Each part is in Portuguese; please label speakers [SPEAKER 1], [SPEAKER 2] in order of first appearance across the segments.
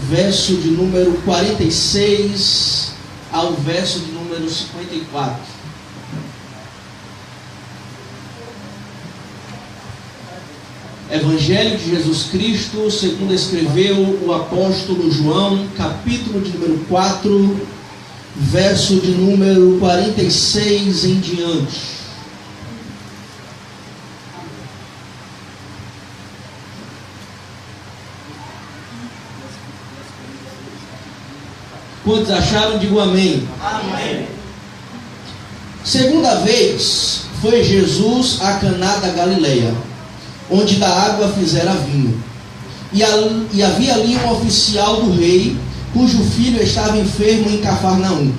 [SPEAKER 1] verso de número 46 ao verso de número 54. Evangelho de Jesus Cristo, segundo escreveu o apóstolo João, capítulo de número 4, verso de número 46 em diante. Quantos acharam? Digam amém.
[SPEAKER 2] Amém.
[SPEAKER 1] Segunda vez foi Jesus a Caná da Galileia, onde da água fizera vinho. E havia ali um oficial do rei, cujo filho estava enfermo em Cafarnaum.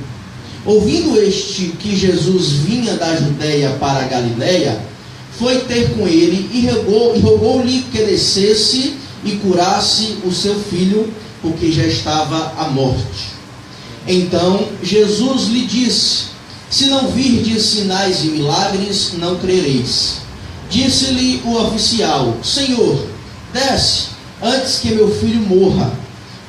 [SPEAKER 1] Ouvindo este que Jesus vinha da Judeia para a Galileia, foi ter com ele e rogou-lhe que descesse e curasse o seu filho, porque já estava à morte. Então Jesus lhe disse: se não virdes sinais e milagres, não crereis. Disse-lhe o oficial: Senhor, desce, antes que meu filho morra.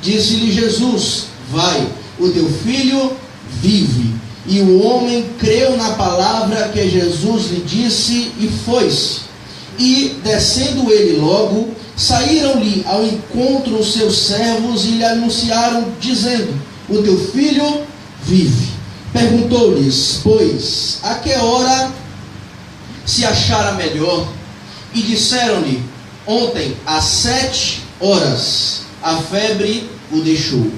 [SPEAKER 1] Disse-lhe Jesus: vai, o teu filho vive. E o homem creu na palavra que Jesus lhe disse e foi-se. E, descendo ele logo, saíram-lhe ao encontro os seus servos e lhe anunciaram, dizendo: o teu filho vive. Perguntou-lhes, pois, a que hora se achara melhor? E disseram-lhe: ontem, às 7 horas, a febre o deixou.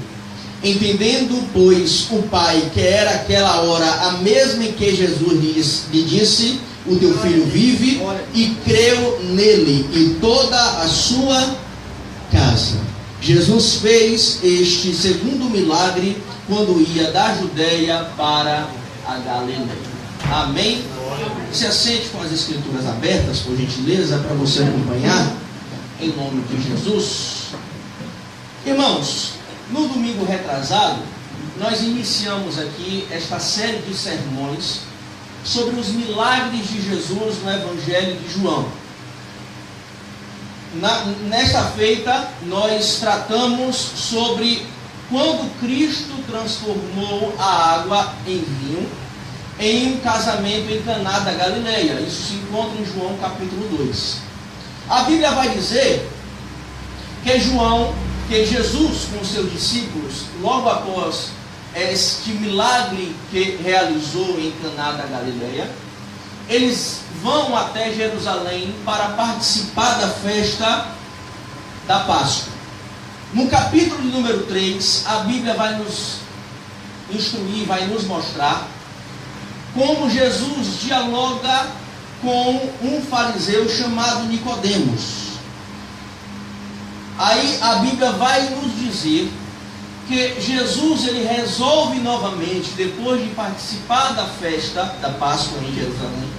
[SPEAKER 1] Entendendo, pois, o pai que era aquela hora a mesma em que Jesus lhe disse: o teu filho vive, e creu nele e toda a sua casa. Jesus fez este segundo milagre quando ia da Judeia para a Galileia. Amém? Se assente com as escrituras abertas, por gentileza, para você acompanhar, em nome de Jesus. Irmãos, no domingo retrasado, nós iniciamos aqui esta série de sermões sobre os milagres de Jesus no Evangelho de João. Nesta feita, nós tratamos sobre quando Cristo transformou a água em vinho em um casamento em Caná da Galileia. Isso se encontra em João capítulo 2. A Bíblia vai dizer que Jesus com seus discípulos, logo após este milagre que realizou em Caná da Galileia, eles vão até Jerusalém para participar da festa da Páscoa. No capítulo de número 3, a Bíblia vai nos instruir, vai nos mostrar como Jesus dialoga com um fariseu chamado Nicodemos. Aí a Bíblia vai nos dizer que Jesus ele resolve novamente, depois de participar da festa da Páscoa em Jerusalém,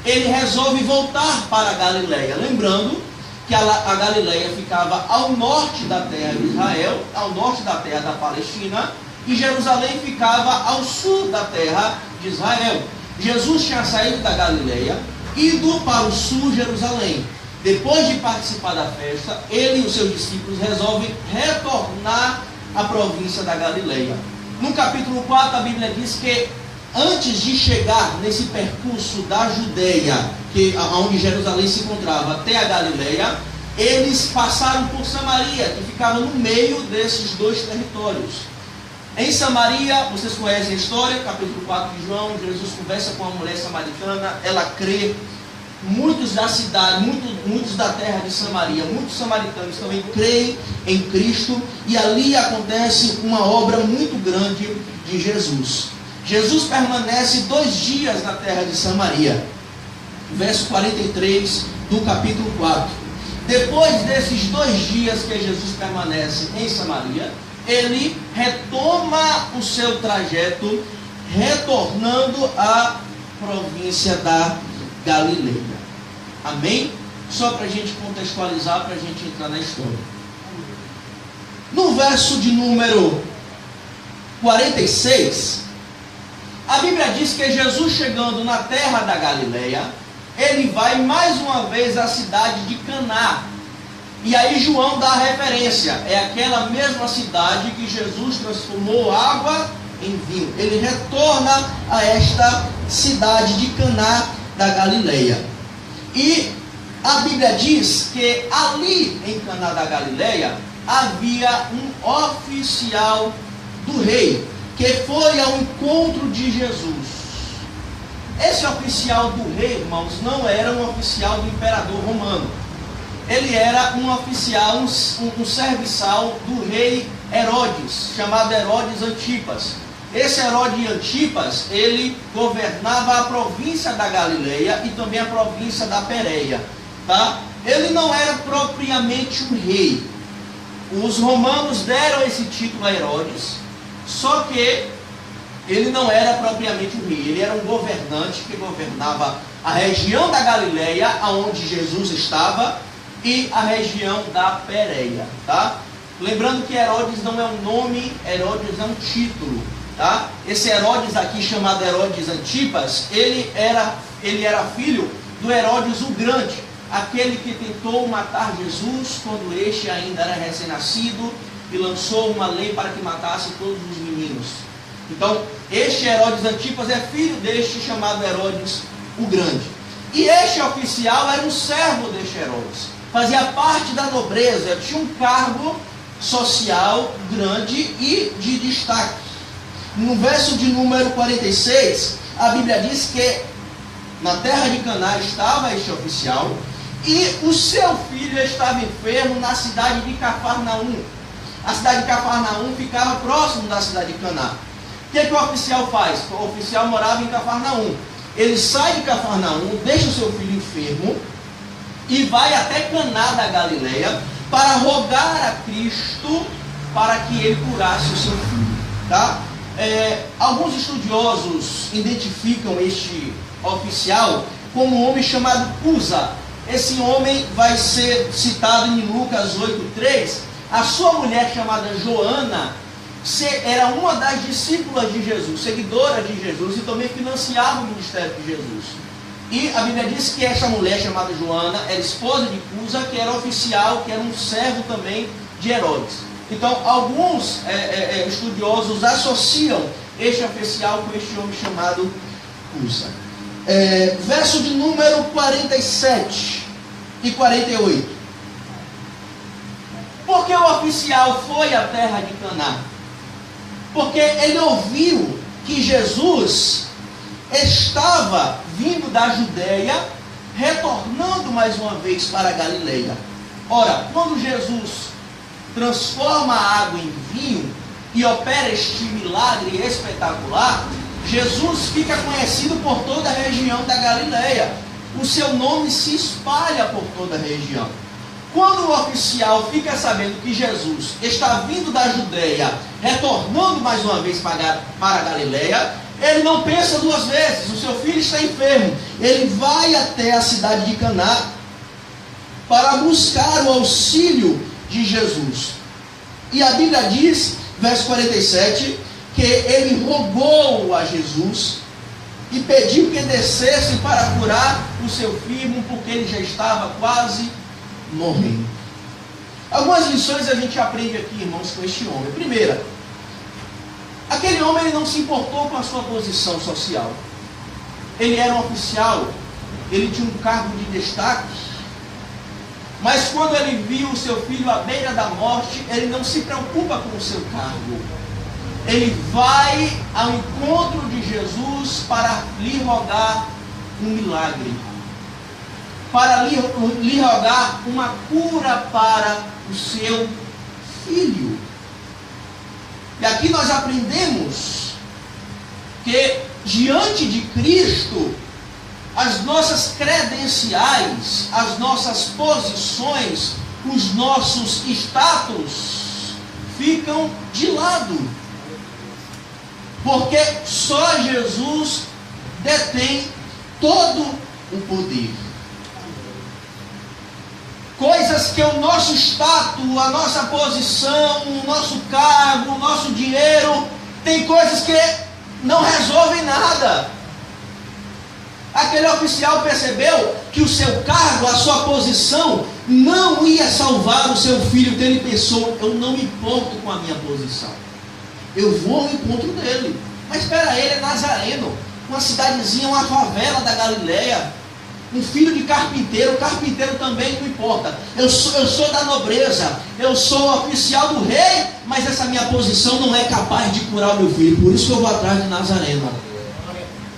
[SPEAKER 1] ele resolve voltar para a Galileia, lembrando que a Galileia ficava ao norte da terra de Israel, ao norte da terra da Palestina, e Jerusalém ficava ao sul da terra de Israel. Jesus tinha saído da Galileia, ido para o sul de Jerusalém. Depois de participar da festa, ele e os seus discípulos resolvem retornar à província da Galileia. No capítulo 4, a Bíblia diz que antes de chegar nesse percurso da Judeia, onde Jerusalém se encontrava, até a Galileia, eles passaram por Samaria, que ficava no meio desses dois territórios. Em Samaria, vocês conhecem a história, capítulo 4 de João, Jesus conversa com uma mulher samaritana, ela crê. Muitos da cidade, muitos da terra de Samaria, muitos samaritanos também creem em Cristo, e ali acontece uma obra muito grande de Jesus. Jesus permanece 2 dias na terra de Samaria, verso 43 do capítulo 4. Depois desses 2 dias que Jesus permanece em Samaria, ele retoma o seu trajeto, retornando à província da Galileia. Amém? Só para a gente contextualizar, para a gente entrar na história. No verso de número 46, a Bíblia diz que Jesus, chegando na terra da Galileia, ele vai mais uma vez à cidade de Caná. E aí João dá a referência, é aquela mesma cidade que Jesus transformou água em vinho. Ele retorna a esta cidade de Caná da Galileia. E a Bíblia diz que ali em Caná da Galileia havia um oficial do rei, que foi ao encontro de Jesus. Esse oficial do rei, irmãos, não era um oficial do imperador romano. Ele era um oficial, um serviçal do rei Herodes, chamado Herodes Antipas. Esse Herodes Antipas, ele governava a província da Galileia e também a província da Pérea, tá? Ele não era propriamente um rei. Os romanos deram esse título a Herodes, só que ele não era propriamente um rei. Ele era um governante que governava a região da Galileia, onde Jesus estava, e a região da Pérea, tá? Lembrando que Herodes não é um nome, Herodes é um título, tá? Esse Herodes aqui, chamado Herodes Antipas, ele era filho do Herodes o Grande, aquele que tentou matar Jesus quando este ainda era recém-nascido e lançou uma lei para que matasse todos os meninos. Então, este Herodes Antipas é filho deste chamado Herodes o Grande. E este oficial era um servo deste Herodes, fazia parte da nobreza, tinha um cargo social grande e de destaque. No verso de número 46, a Bíblia diz que na terra de Caná estava este oficial e o seu filho estava enfermo na cidade de Cafarnaum. A cidade de Cafarnaum ficava próximo da cidade de Caná. O que o oficial faz? O oficial morava em Cafarnaum. Ele sai de Cafarnaum, deixa o seu filho enfermo e vai até Caná da Galileia para rogar a Cristo para que ele curasse o seu filho, tá? Alguns estudiosos identificam este oficial como um homem chamado Cusa. Esse homem vai ser citado em Lucas 8:3. A sua mulher, chamada Joana, era uma das discípulas de Jesus, seguidora de Jesus, e também financiava o ministério de Jesus. E a Bíblia diz que essa mulher, chamada Joana, era esposa de Cusa, que era oficial, que era um servo também de Herodes. Então, alguns estudiosos associam este oficial com este homem chamado Cusa. Verso de número 47 e 48. Por que o oficial foi à terra de Caná? Porque ele ouviu que Jesus estava vindo da Judéia, retornando mais uma vez para a Galileia. Ora, quando Jesus transforma a água em vinho e opera este milagre espetacular, Jesus fica conhecido por toda a região da Galileia. O seu nome se espalha por toda a região. Quando o oficial fica sabendo que Jesus está vindo da Judéia, retornando mais uma vez para a Galileia, ele não pensa duas vezes. O seu filho está enfermo. Ele vai até a cidade de Caná para buscar o auxílio de Jesus. E a Bíblia diz, verso 47, que ele rogou a Jesus e pediu que descesse para curar o seu filho, porque ele já estava quase morrendo. Algumas lições a gente aprende aqui, irmãos, com este homem. Primeira, aquele homem ele não se importou com a sua posição social. Ele era um oficial, ele tinha um cargo de destaque, mas quando ele viu o seu filho à beira da morte, ele não se preocupa com o seu cargo. Ele vai ao encontro de Jesus para lhe rogar um milagre, para lhe rogar uma cura para o seu filho. E aqui nós aprendemos que diante de Cristo, as nossas credenciais, as nossas posições, os nossos status ficam de lado. Porque só Jesus detém todo o poder. Coisas que o nosso status, a nossa posição, o nosso cargo, o nosso dinheiro, tem coisas que não resolvem nada. Aquele oficial percebeu que o seu cargo, a sua posição, não ia salvar o seu filho. Então ele pensou: eu não me importo com a minha posição, eu vou ao encontro dele. Mas espera, ele é nazareno, uma cidadezinha, uma favela da Galileia, um filho de carpinteiro. Carpinteiro também não importa. Eu sou da nobreza, eu sou oficial do rei, mas essa minha posição não é capaz de curar o meu filho, por isso que eu vou atrás de Nazareno.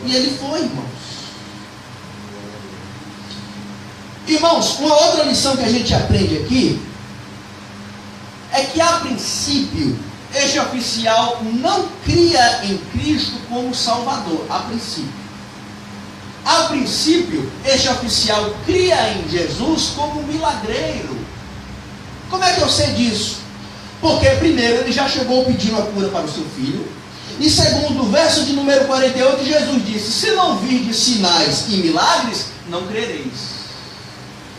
[SPEAKER 1] E ele foi, irmãos. Irmãos, uma outra lição que a gente aprende aqui é que, a princípio, este oficial não cria em Cristo como Salvador. A princípio, este oficial cria em Jesus como milagreiro. Como é que eu sei disso? Porque, primeiro, ele já chegou pedindo a cura para o seu filho. E segundo, o verso de número 48, Jesus disse: se não virdes sinais e milagres, não crereis.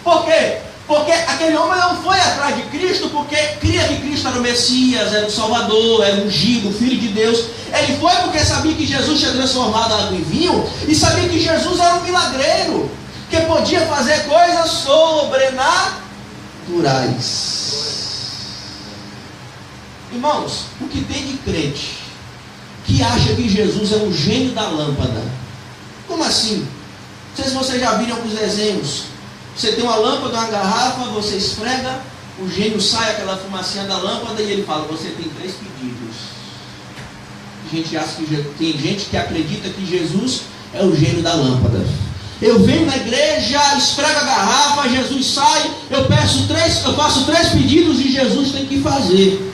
[SPEAKER 1] Por quê? Porque aquele homem não foi atrás de Cristo porque cria que Cristo era o Messias, era o Salvador, era o ungido, o Filho de Deus. Ele foi porque sabia que Jesus tinha transformado água em vinho e sabia que Jesus era um milagreiro, que podia fazer coisas sobrenaturais. Irmãos, o que tem de crente que acha que Jesus é um gênio da lâmpada? Como assim? Não sei se vocês já viram alguns desenhos. Você tem uma lâmpada, uma garrafa, você esfrega, o gênio sai aquela fumacinha da lâmpada e ele fala: você tem 3 pedidos. Tem gente que acredita que Jesus é o gênio da lâmpada. Eu venho na igreja, esfrego a garrafa, Jesus sai, eu faço 3 pedidos e Jesus tem que fazer.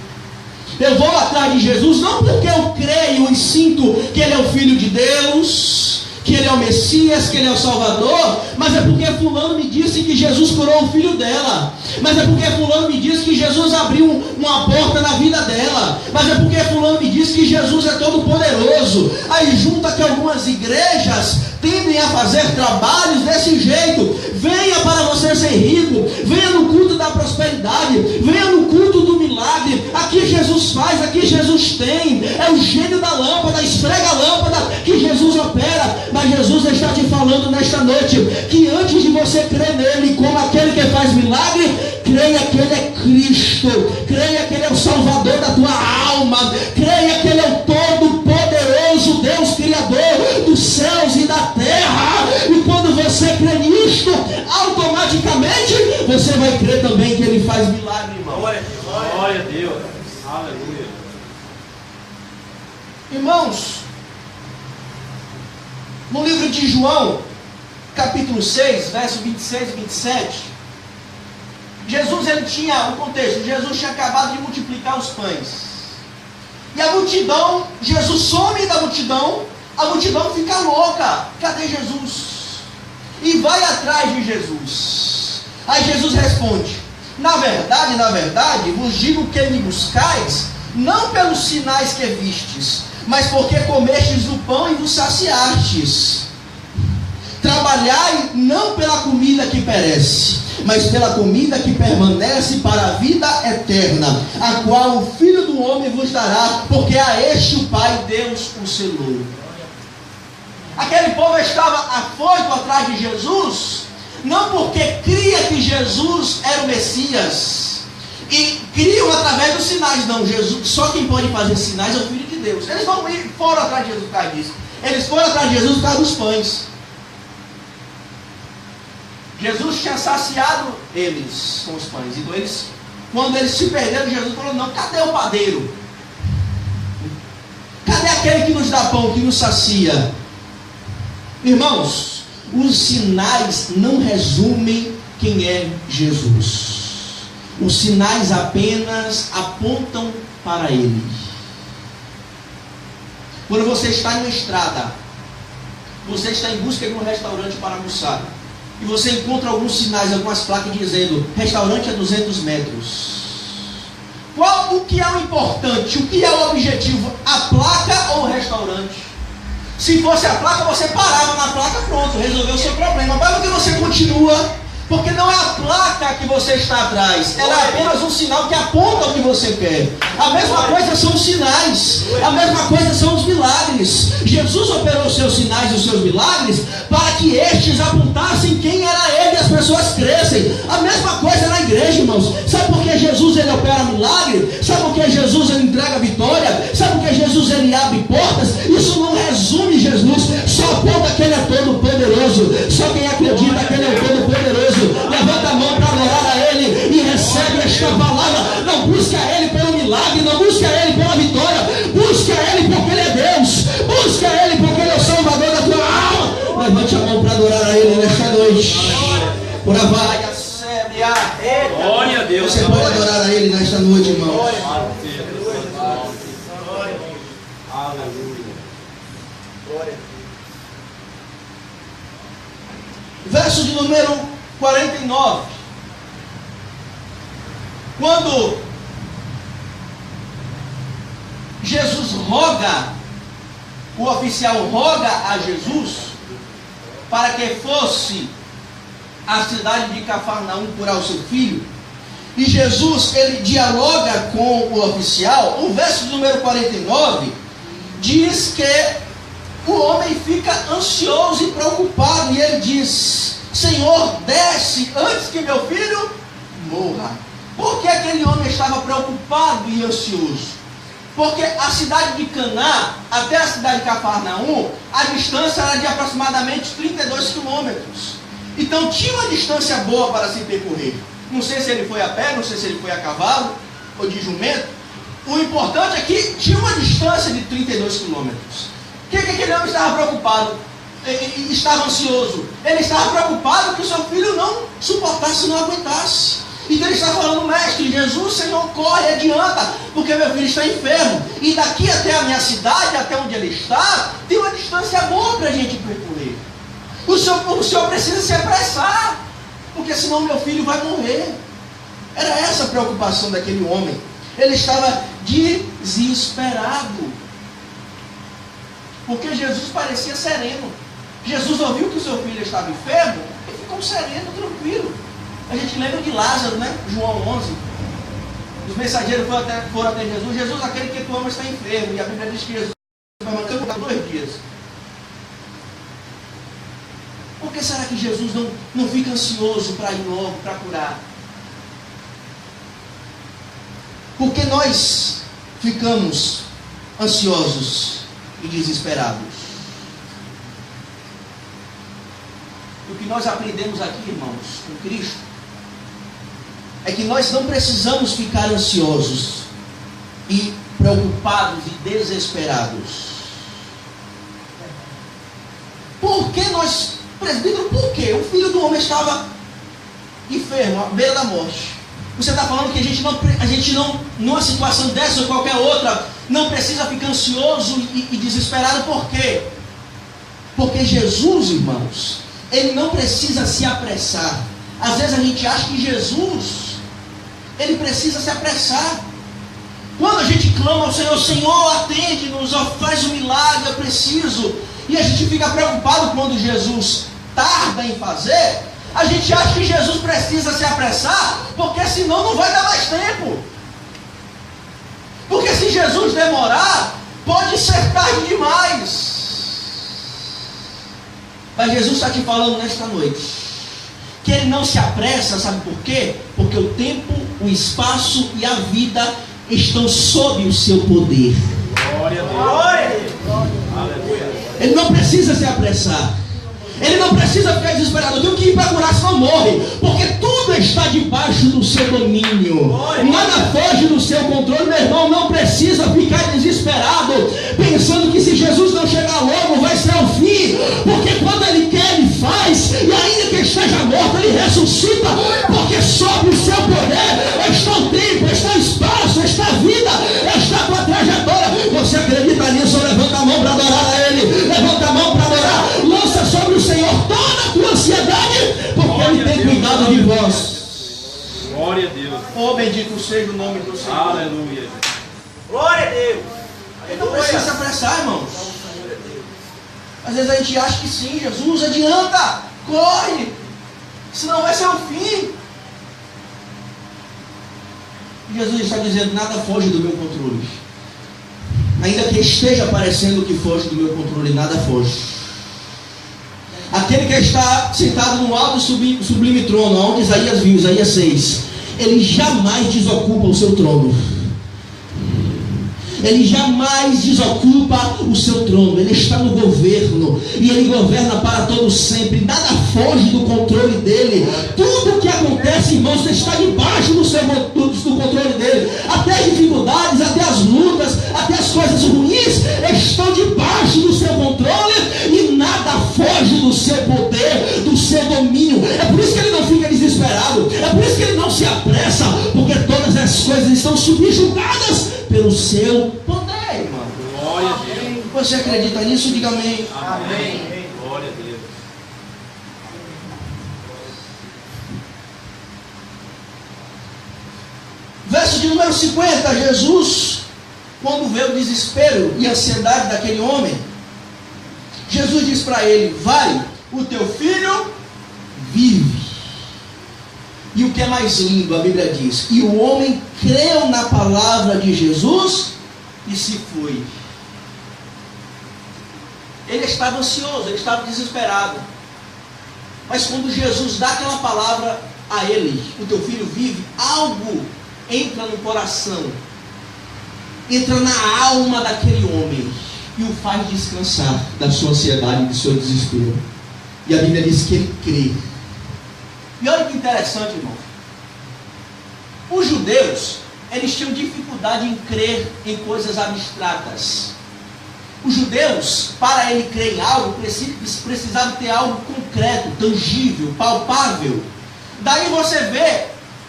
[SPEAKER 1] Eu vou atrás de Jesus não porque eu creio e sinto que Ele é o Filho de Deus, que Ele é o Messias, que Ele é o Salvador, mas é porque fulano me disse que Jesus curou o filho dela, mas é porque fulano me disse que Jesus abriu uma porta na vida dela, mas é porque fulano me disse que Jesus é todo poderoso. Aí junta que algumas igrejas tendem a fazer trabalhos desse jeito. Venha para você ser rico, venha no culto da prosperidade, venha no culto do milagre. Aqui Jesus faz, aqui Jesus tem, é o gênio da lâmpada, esfrega a lâmpada que Jesus opera. Mas Jesus está te falando nesta noite que antes de você crer nele como aquele que faz milagre, creia que Ele é Cristo, creia que Ele é o Salvador da tua alma, creia que Ele é o Todo-Poderoso Deus Criador dos céus e da terra. E quando você crê nisto, automaticamente você vai crer também que Ele faz milagre, irmão.
[SPEAKER 2] Glória a Deus, aleluia.
[SPEAKER 1] Irmãos, no livro de João, capítulo 6, verso 26 e 27, Jesus, ele tinha o contexto: Jesus tinha acabado de multiplicar os pães. E a multidão, Jesus some da multidão, a multidão fica louca: cadê Jesus? E vai atrás de Jesus. Aí Jesus responde: na verdade, vos digo que me buscais, não pelos sinais que vistes, mas porque comestes do pão e vos saciastes. Trabalhai não pela comida que perece, mas pela comida que permanece para a vida eterna, a qual o Filho do Homem vos dará, porque a este o Pai Deus o selou. Aquele povo estava afoito atrás de Jesus, não porque cria que Jesus era o Messias, e criam através dos sinais. Não, Jesus, só quem pode fazer sinais é o Filho de Deus. Eles foram atrás de Jesus por causa disso. Eles foram atrás de Jesus por causa dos pães. Jesus tinha saciado eles com os pães. Então quando eles se perderam, Jesus falou: não, cadê o padeiro? Cadê aquele que nos dá pão, que nos sacia? Irmãos, os sinais não resumem quem é Jesus. Os sinais apenas apontam para Ele. Quando você está em uma estrada, você está em busca de um restaurante para almoçar, e você encontra alguns sinais, algumas placas dizendo: restaurante a 200 metros. O que é o importante? O que é o objetivo? A placa ou o restaurante? Se fosse a placa, você parava na placa, pronto, resolveu o seu problema. Mas porque você continua Porque não é a placa que você está atrás, ela é apenas um sinal que aponta o que você quer. A mesma coisa são os sinais, a mesma coisa são os milagres. Jesus operou os seus sinais e os seus milagres para que estes apontassem quem era ele e as pessoas crescem. A mesma coisa na igreja, irmãos. Sabe por que Jesus ele opera milagre? Sabe por que Jesus ele entrega vitória? Sabe por que Jesus ele abre portas? Isso não resume Jesus, só aponta que ele é todo poderoso. Só quem acredita que ele é todo poderoso levanta a mão para adorar a ele e recebe esta palavra. Não busca ele pelo milagre, não busca ele pela vitória, busca ele porque ele é Deus, busca ele porque ele é o Salvador da tua alma. Levante a mão para adorar a ele nesta noite. Por vai,
[SPEAKER 2] glória a Deus.
[SPEAKER 1] Você pode adorar a ele nesta noite, irmão.
[SPEAKER 2] Aleluia.
[SPEAKER 1] Verso de número 49. Quando Jesus roga, o oficial roga a Jesus para que fosse à cidade de Cafarnaum curar o seu filho, e Jesus ele dialoga com o oficial. O verso de número 49 diz que o homem fica ansioso e preocupado, e ele diz: Senhor, desce antes que meu filho morra. Por que aquele homem estava preocupado e ansioso? Porque a cidade de Caná até a cidade de Cafarnaum, a distância era de aproximadamente 32 quilômetros. Então tinha uma distância boa para se percorrer. Não sei se ele foi a pé, não sei se ele foi a cavalo ou de jumento. O importante é que tinha uma distância de 32 quilômetros. O que aquele homem estava preocupado? E estava ansioso. Ele estava preocupado que o seu filho não suportasse, não aguentasse. Então ele está falando: mestre, Jesus, Senhor, corre, adianta, porque meu filho está enfermo. E daqui até a minha cidade, até onde ele está, tem uma distância boa para a gente percorrer. O senhor precisa se apressar, porque senão meu filho vai morrer. Era essa a preocupação daquele homem. Ele estava desesperado, porque Jesus parecia sereno. Jesus ouviu que o seu filho estava enfermo e ficou sereno, tranquilo. A gente lembra de Lázaro, né? João 11. Os mensageiros foram até Jesus. Jesus, aquele que tu ama está enfermo. E a Bíblia diz que Jesus permaneceu por 2 dias. Por que será que Jesus não fica ansioso para ir logo, para curar? Porque nós ficamos ansiosos e desesperados. O que nós aprendemos aqui, irmãos, com Cristo, é que nós não precisamos ficar ansiosos e preocupados e desesperados. Por que nós, presbítero, por que o filho do homem estava enfermo, à beira da morte? Você está falando que a gente não, numa situação dessa ou qualquer outra, não precisa ficar ansioso e desesperado. Por quê? Porque Jesus, irmãos, ele não precisa se apressar. Às vezes a gente acha que Jesus, ele precisa se apressar. Quando a gente clama ao Senhor: Senhor, atende-nos, faz um milagre, eu preciso. E a gente fica preocupado quando Jesus tarda em fazer. A gente acha que Jesus precisa se apressar, porque senão não vai dar mais tempo. Porque se Jesus demorar, pode ser tarde demais. Mas Jesus está te falando nesta noite que ele não se apressa, sabe por quê? Porque o tempo, o espaço e a vida estão sob o seu poder.
[SPEAKER 2] Glória a Deus. Aleluia.
[SPEAKER 1] Ele não precisa se apressar. Ele não precisa ficar desesperado. Eu tenho que ir para curar, senão morre. Porque tudo está debaixo do seu domínio. Nada foge do seu controle. Meu irmão, não precisa ficar desesperado, pensando que se Jesus não chegar logo, vai ser o fim. Porque quando ele quer, ele faz. E ainda que esteja morto, ele ressuscita. Porque sob o seu poder está o tempo, está o espaço, está a vida, está a tua trajetória. Você acredita nisso? Levanta a mão para adorar a ele. Levanta a mão para adorar. Lança sobre o Senhor toda a tua ansiedade, porque ele tem cuidado de vós.
[SPEAKER 2] Glória a Deus.
[SPEAKER 1] Oh, bendito seja o nome do Senhor.
[SPEAKER 2] Aleluia.
[SPEAKER 3] Glória a Deus.
[SPEAKER 1] Ele não precisa se apressar, irmãos. Às vezes a gente acha que sim, Jesus, adianta, corre. senão vai ser o fim. Jesus está dizendo: nada foge do meu controle. Ainda que esteja parecendo que foge do meu controle, nada foge. Aquele que está sentado no alto e sublime trono, onde Isaías viu, Isaías 6, ele jamais desocupa o seu trono. Ele jamais desocupa o seu trono. Ele está no governo e ele governa para todo sempre. Nada foge do controle dele. Tudo que acontece, irmãos, está debaixo do controle dele. Até as dificuldades, até as lutas, até as coisas ruins estão debaixo do seu controle e nada foge do seu poder, do seu domínio. É por isso que ele não fica desesperado. É por isso que ele não se apressa, porque todas as coisas estão subjugadas pelo seu poder, irmão.
[SPEAKER 2] Glória a Deus.
[SPEAKER 1] Você acredita nisso? Diga amém.
[SPEAKER 2] Amém. Glória a Deus.
[SPEAKER 1] Verso de número 50. Jesus, quando vê o desespero e a ansiedade daquele homem, Jesus diz para ele: vai, o teu filho vive. E o que é mais lindo, a Bíblia diz: e o homem creu na palavra de Jesus e se foi. Ele estava ansioso, ele estava desesperado. Mas quando Jesus dá aquela palavra a ele: o teu filho vive, algo entra no coração, entra na alma daquele homem e o faz descansar da sua ansiedade e do seu desespero. E a Bíblia diz que ele crê. E olha que interessante, irmão. Os judeus, eles tinham dificuldade em crer em coisas abstratas. Os judeus, para ele crer em algo, precisavam ter algo concreto, tangível, palpável. Daí você vê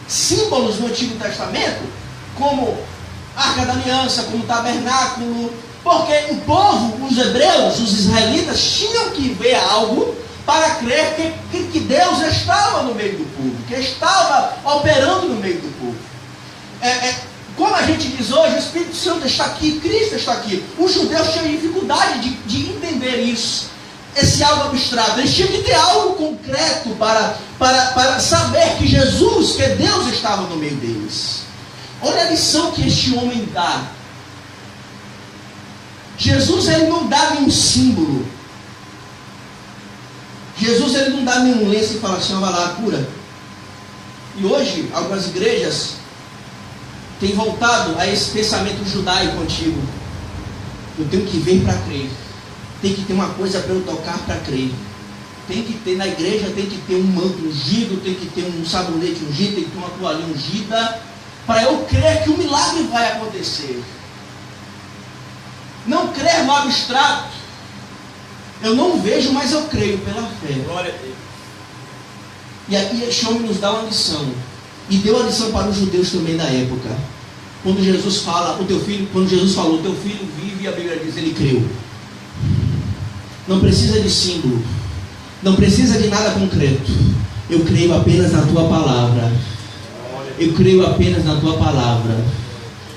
[SPEAKER 1] símbolos no Antigo Testamento, como Arca da Aliança, como tabernáculo, porque o povo, os hebreus, os israelitas, tinham que ver algo para crer que Deus estava no meio do povo, que estava operando no meio do povo. Como a gente diz hoje, o Espírito Santo está aqui, Cristo está aqui. Os judeus tinham dificuldade de entender isso, esse algo abstrato. Eles tinham que ter algo concreto para saber que Jesus, que Deus estava no meio deles. Olha a lição que este homem dá. Jesus, ele não dá nenhum símbolo. Jesus, ele não dá nenhum lenço e fala assim: vai lá, cura. E hoje, algumas igrejas têm voltado a esse pensamento judaico antigo. Eu tenho que ver para crer. Tem que ter uma coisa para eu tocar para crer. Tem que ter na igreja, tem que ter um manto ungido, tem que ter um sabonete ungido, tem que ter uma toalha ungida, para eu crer que o milagre vai acontecer. Não crer no abstrato. Eu não vejo, mas eu creio pela fé.
[SPEAKER 2] Glória a Deus.
[SPEAKER 1] E aqui este homem nos dá uma lição. E deu a lição para os judeus também da época. Quando Jesus fala, quando Jesus falou, teu filho vive, a Bíblia diz, ele creu. Não precisa de símbolo. Não precisa de nada concreto. Eu creio apenas na tua palavra. Eu creio apenas na tua palavra.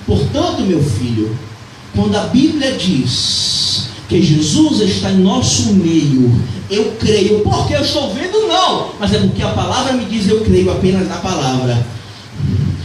[SPEAKER 1] Portanto, meu filho, quando a Bíblia diz que Jesus está em nosso meio, eu creio. Porque eu estou vendo? Não. Mas é porque a palavra me diz, eu creio apenas na palavra.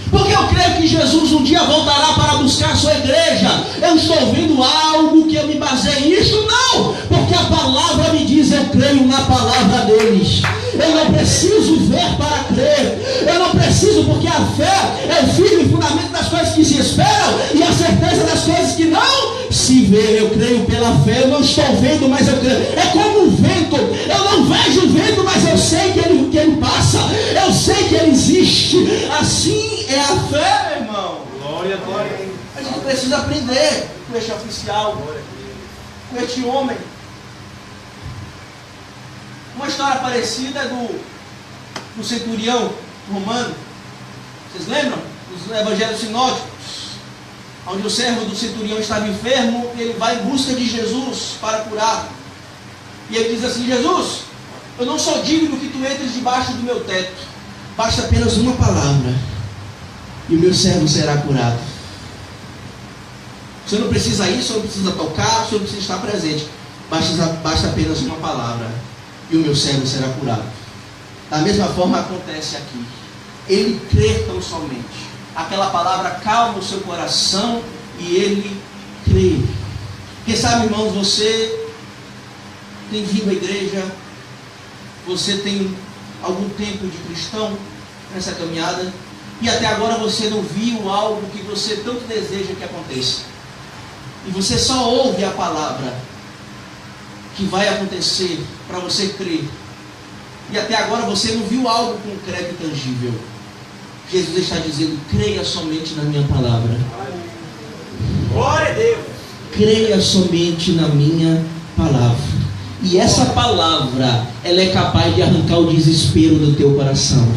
[SPEAKER 1] Porque eu creio que Jesus um dia voltará para buscar a sua igreja. Eu estou vendo algo que eu me baseio nisso? Não. Porque a palavra me diz, eu creio na palavra deles. Eu não preciso ver para crer. Eu não preciso, porque a fé é o firme fundamento das coisas que se esperam e a certeza das coisas que não se vê. Eu creio pela fé. Eu não estou vendo, mas eu creio. É como o vento. Eu não vejo o vento, mas eu sei que ele passa. Eu sei que ele existe. Assim é a fé, meu irmão.
[SPEAKER 2] Glória a Deus.
[SPEAKER 1] A gente precisa aprender com este oficial, com este homem. Uma história parecida é do centurião romano. Vocês lembram? Os evangelhos sinóticos, onde o servo do centurião estava enfermo e ele vai em busca de Jesus para curar. E ele diz assim: Jesus, eu não sou digno que tu entres debaixo do meu teto. Basta apenas uma palavra e o meu servo será curado. Você não precisa ir, você não precisa tocar, você não precisa estar presente. Basta apenas uma palavra e o meu servo será curado. Da mesma forma acontece aqui. Ele crê tão somente. Aquela palavra calma o seu coração e ele crê. Quem sabe, irmãos, você tem vindo à igreja, você tem algum tempo de cristão nessa caminhada, e até agora você não viu algo que você tanto deseja que aconteça. E você só ouve a palavra que vai acontecer para você crer. E até agora você não viu algo concreto e tangível. Jesus está dizendo: creia somente na minha palavra.
[SPEAKER 3] Glória a Deus.
[SPEAKER 1] Creia somente na minha palavra. E essa palavra, ela é capaz de arrancar o desespero do teu coração.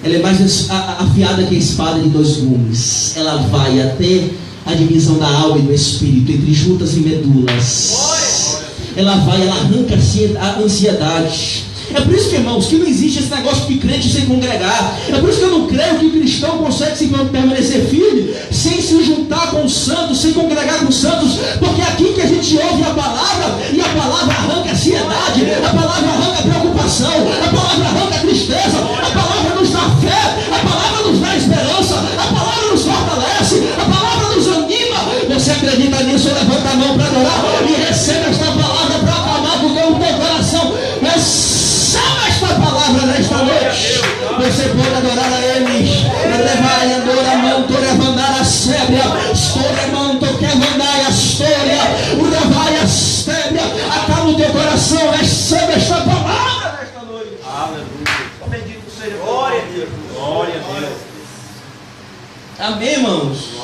[SPEAKER 1] Ela é mais afiada que a espada de dois gumes. Ela vai até a divisão da alma e do espírito, entre juntas e medulas. Ela arranca a ansiedade. É por isso que, irmãos, que não existe esse negócio de crente sem congregar. É por isso que eu não creio que o cristão consegue se permanecer firme sem se juntar com os santos, sem congregar com os santos. Porque é aqui que a gente ouve a palavra, e a palavra arranca a ansiedade, a palavra arranca a preocupação, a palavra arranca a tristeza, a palavra nos dá fé, a palavra nos dá esperança, a palavra nos fortalece, a palavra nos anima. Você acredita nisso? Levanta a mão para adorar e receba esta palavra para acalmar com o teu coração. Receba esta palavra nesta noite. Você pode adorar a Ele. Levai, adora a mão, toda mandar a sébria. História, mão, toque a mandar a história. O levai a sébria. Acalma o teu coração. Receba esta palavra nesta noite.
[SPEAKER 2] Aleluia.
[SPEAKER 3] Bendito seja. Glória a Deus.
[SPEAKER 2] Glória a Deus.
[SPEAKER 1] Amém, irmãos?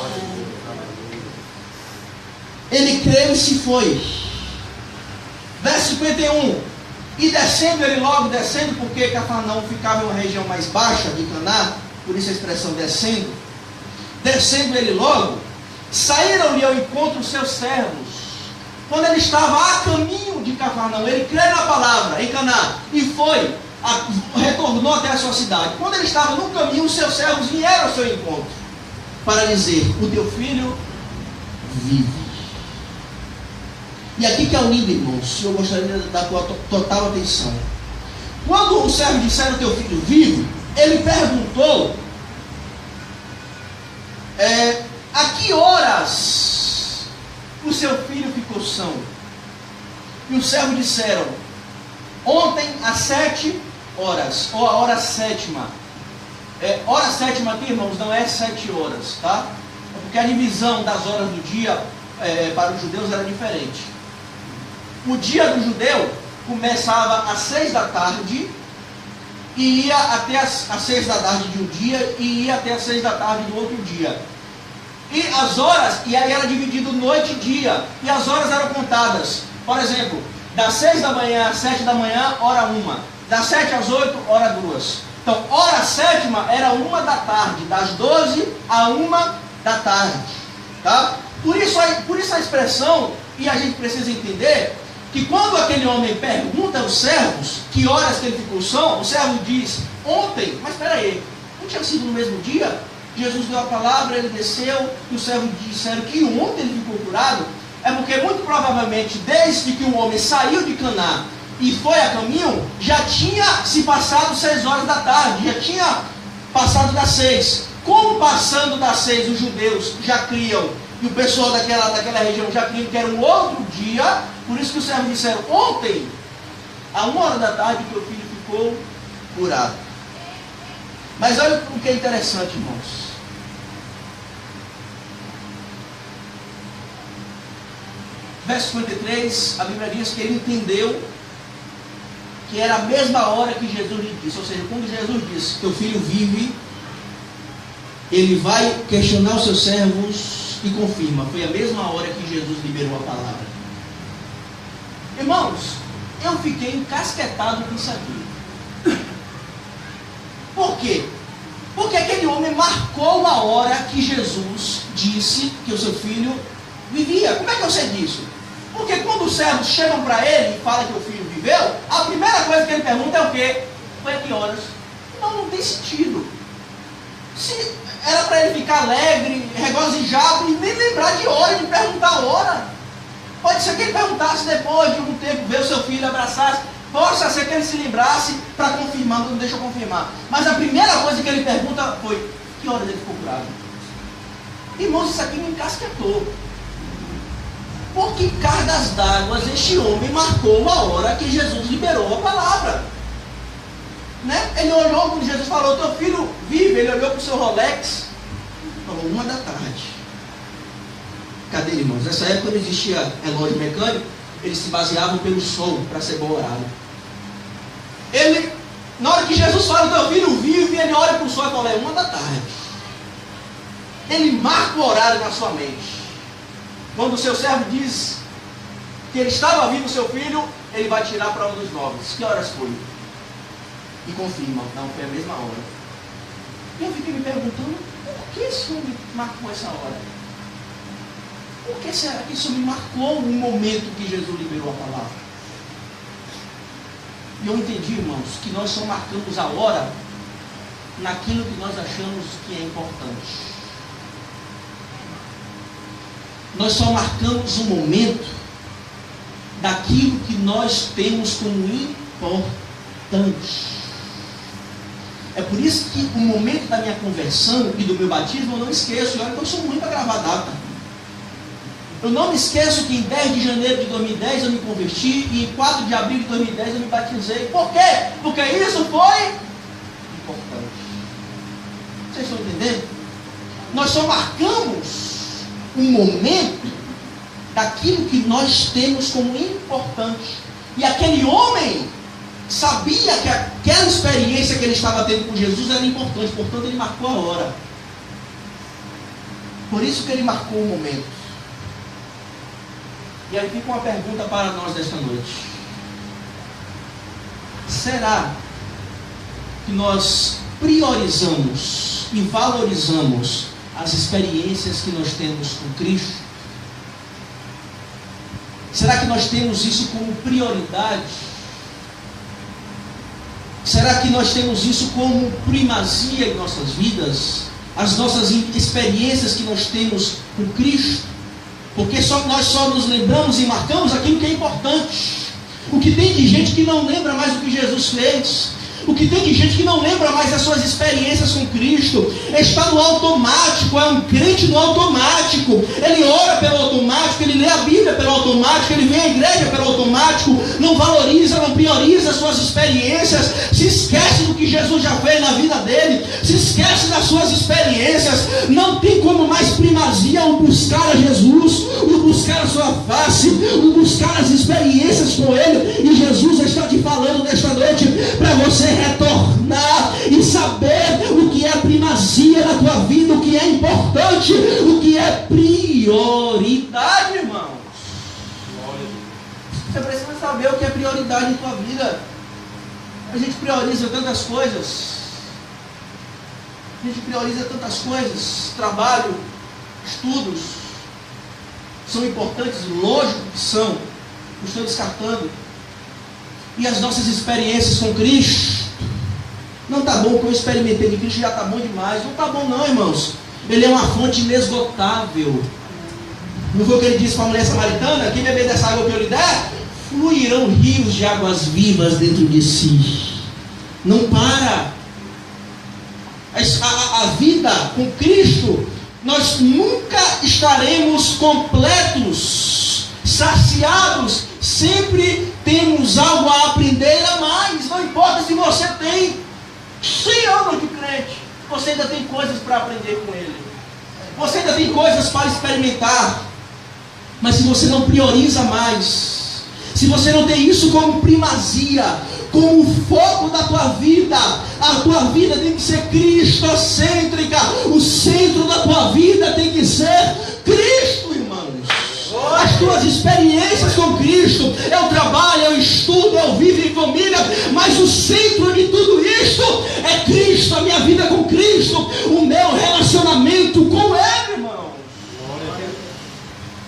[SPEAKER 1] Ele creu e se foi. Verso 51. E descendo ele logo, descendo, porque Cafarnaum ficava em uma região mais baixa de Caná, por isso a expressão descendo. Descendo ele logo, saíram-lhe ao encontro os seus servos. Quando ele estava a caminho de Cafarnaum, ele creu na palavra em Caná e foi, retornou até a sua cidade. Quando ele estava no caminho, os seus servos vieram ao seu encontro para dizer: o teu filho vive. E aqui que é o lindo, irmãos, eu gostaria da tua total atenção. Quando os servos disseram: teu filho vive, ele perguntou: a que horas o seu filho ficou são? E os servos disseram: ontem às 7 horas, ou a hora sétima. Hora sétima aqui, irmãos, não é 7 horas, tá? Porque a divisão das horas do dia para os judeus era diferente. O dia do judeu começava às 6 da tarde e ia até às 6 da tarde de um dia e ia até às 6 da tarde do outro dia. E as horas, e aí era dividido noite e dia, e as horas eram contadas. Por exemplo, das 6 da manhã às 7 da manhã, hora 1. Das 7 às 8, hora 2. Então, hora sétima era 1 da tarde, das 12 a 1 da tarde. Tá? Por isso a expressão, e a gente precisa entender, que quando aquele homem pergunta aos servos que horas que ele ficou são, o servo diz: ontem. Mas espera aí, não tinha sido no mesmo dia? Jesus deu a palavra, ele desceu, e os servos disseram que ontem ele ficou curado. É porque muito provavelmente, desde que o homem saiu de Caná e foi a caminho, já tinha se passado 6 horas da tarde, já tinha passado das 6. Como passando das 6 os judeus já criam, e o pessoal daquela região já criam que era um outro dia, por isso que os servos disseram: ontem, a 1 hora da tarde, teu filho ficou curado. Mas olha o que é interessante, irmãos. Verso 53, a Bíblia diz que ele entendeu que era a mesma hora que Jesus lhe disse. Ou seja, quando Jesus disse: teu filho vive, ele vai questionar os seus servos e confirma. Foi a mesma hora que Jesus liberou a palavra. Irmãos, eu fiquei encasquetado com isso aqui. Por quê? Porque aquele homem marcou a hora que Jesus disse que o seu filho vivia. Como é que eu sei disso? Porque quando os servos chegam para ele e falam que o filho viveu, a primeira coisa que ele pergunta é o quê? Foi a que horas? Não tem sentido. Se era para ele ficar alegre, regozijado e nem lembrar de hora, de perguntar a hora. Pode ser que ele perguntasse depois de algum tempo, ver o seu filho, abraçasse. Possa ser que ele se lembrasse para confirmar, não deixa eu confirmar. Mas a primeira coisa que ele pergunta foi: que horas ele ficou curado? Irmãos, isso aqui me encasquetou. Por que cargas d'água este homem marcou a hora que Jesus liberou a palavra? Né? Ele olhou quando Jesus falou: teu filho vive. Ele olhou para o seu Rolex, falou: 1 da tarde. Cadê, irmãos? Nessa época não existia relógio mecânico, eles se baseavam pelo sol para ser bom horário. Ele, na hora que Jesus fala: teu filho vive, ele olha para o sol e fala: é 1 da tarde. Ele marca o horário na sua mente. Quando o seu servo diz que ele estava vivo, seu filho, ele vai tirar para um dos 9. Que horas foi? E confirma: não, foi a mesma hora. E eu fiquei me perguntando: por que esse homem marcou essa hora? Por que será que isso me marcou o momento que Jesus liberou a palavra? E eu entendi, irmãos, que nós só marcamos a hora naquilo que nós achamos que é importante. Nós só marcamos o momento daquilo que nós temos como importante. É por isso que o momento da minha conversão e do meu batismo eu não esqueço. E olha que eu sou muito para gravar data. Eu não me esqueço que em 10 de janeiro de 2010 eu me converti e em 4 de abril de 2010 eu me batizei. Por quê? Porque isso foi importante. Vocês estão entendendo? Nós só marcamos um momento daquilo que nós temos como importante. E aquele homem sabia que aquela experiência que ele estava tendo com Jesus era importante, portanto ele marcou a hora. Por isso que ele marcou o momento. E aí fica uma pergunta para nós desta noite: será que nós priorizamos e valorizamos as experiências que nós temos com Cristo? Será que nós temos isso como prioridade? Será que nós temos isso como primazia em nossas vidas? As nossas experiências que nós temos com Cristo? Porque nós só nos lembramos e marcamos aquilo que é importante. O que tem de gente que não lembra mais o que Jesus fez. O que tem de gente que não lembra mais das suas experiências com Cristo. Está no automático, é um crente no automático. Ele ora pelo automático, ele lê a Bíblia pelo automático, ele vem à igreja pelo automático. Não valoriza, não prioriza as suas experiências. Se esquece do que Jesus já fez na vida dele. Se esquece das suas experiências. Não tem como mais primazia o buscar a Jesus, o buscar a sua face, o buscar as experiências com ele. E Jesus está te falando nesta noite para você retornar e saber o que é primazia na tua vida, o que é importante, o que é prioridade, irmãos. Você precisa saber o que é prioridade em tua vida. A gente prioriza tantas coisas. A gente prioriza tantas coisas. Trabalho, estudos são importantes, lógico que são. Não estou descartando. E as nossas experiências com Cristo, não está bom, o que eu experimentei de Cristo já está bom demais. Não está bom não, irmãos. Ele é uma fonte inesgotável. Não foi o que ele disse para a mulher samaritana? Quem beber dessa água que eu lhe der, fluirão rios de águas vivas dentro de si. Não para. A vida com Cristo, nós nunca estaremos completos, saciados. Sempre temos algo a aprender a mais. Não importa se você tem 100 anos de crente, você ainda tem coisas para aprender com ele. Você ainda tem coisas para experimentar. Mas se você não prioriza mais, se você não tem isso como primazia, como o foco da tua vida, a tua vida tem que ser cristocêntrica. O centro da tua vida tem que ser Cristo, irmãos. As tuas experiências com Cristo, é o trabalho, é o estudo, é o viver em família, mas o centro de tudo isto é Cristo, a minha vida com Cristo, o meu relacionamento com Ele, irmão.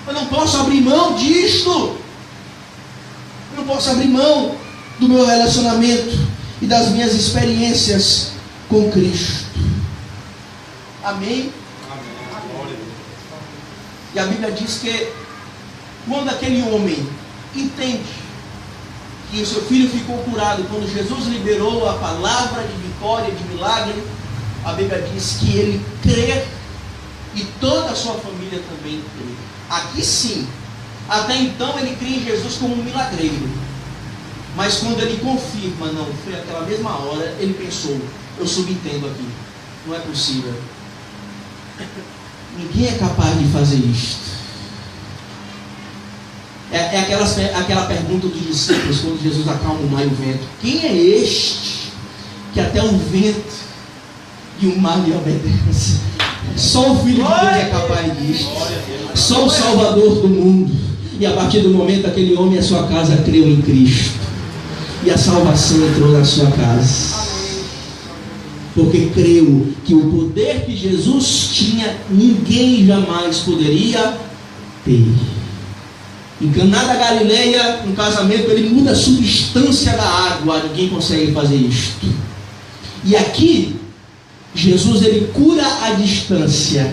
[SPEAKER 1] Eu não posso abrir mão disto. Eu não posso abrir mão do meu relacionamento e das minhas experiências com Cristo. Amém? E a Bíblia diz que quando aquele homem entende e o seu filho ficou curado. Quando Jesus liberou a palavra de vitória, de milagre, a Bíblia diz que ele crê e toda a sua família também crê. Aqui sim, até então ele crê em Jesus como um milagreiro. Mas quando ele confirma, não, foi aquela mesma hora, ele pensou, eu subentendo aqui, não é possível. Ninguém é capaz de fazer isto. É aquela pergunta dos discípulos, quando Jesus acalma o mar e o vento. Quem é este que até o vento e o mar lhe obedecem? Só o Filho de Deus é capaz disso. Só o Salvador do mundo. E a partir do momento aquele homem e a sua casa creu em Cristo. E a salvação entrou na sua casa. Porque creu que o poder que Jesus tinha, ninguém jamais poderia ter. Em Caná da Galileia, no casamento, ele muda a substância da água. Ninguém consegue fazer isto. E aqui, Jesus, ele cura a distância.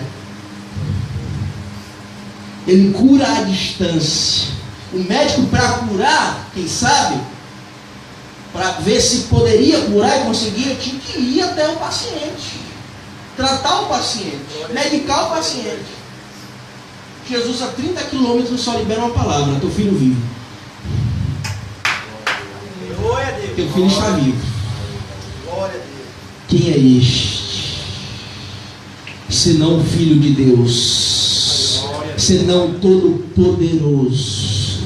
[SPEAKER 1] Ele cura a distância. O médico, para curar, quem sabe, para ver se poderia curar e conseguia, tinha que ir até o paciente, tratar o paciente, medicar o paciente. Jesus a 30 quilômetros só libera uma palavra: teu filho vive.
[SPEAKER 3] Glória a Deus.
[SPEAKER 1] Teu filho está vivo.
[SPEAKER 3] Glória a Deus.
[SPEAKER 1] Quem é este? Senão o Filho de Deus, senão Todo-Poderoso,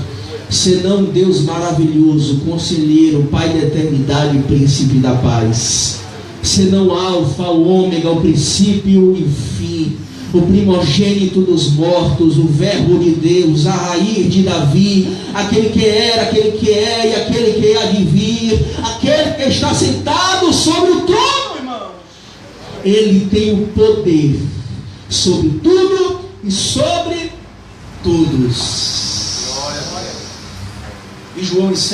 [SPEAKER 1] senão Deus maravilhoso, Conselheiro, Pai da eternidade, Príncipe da paz, senão Alfa, o Ômega, o princípio e o fim, o primogênito dos mortos, o Verbo de Deus, a raiz de Davi, aquele que era, aquele que é e aquele que há de vir, aquele que está sentado sobre o trono, irmãos. Ele tem o poder sobre tudo e sobre todos. E João encerra.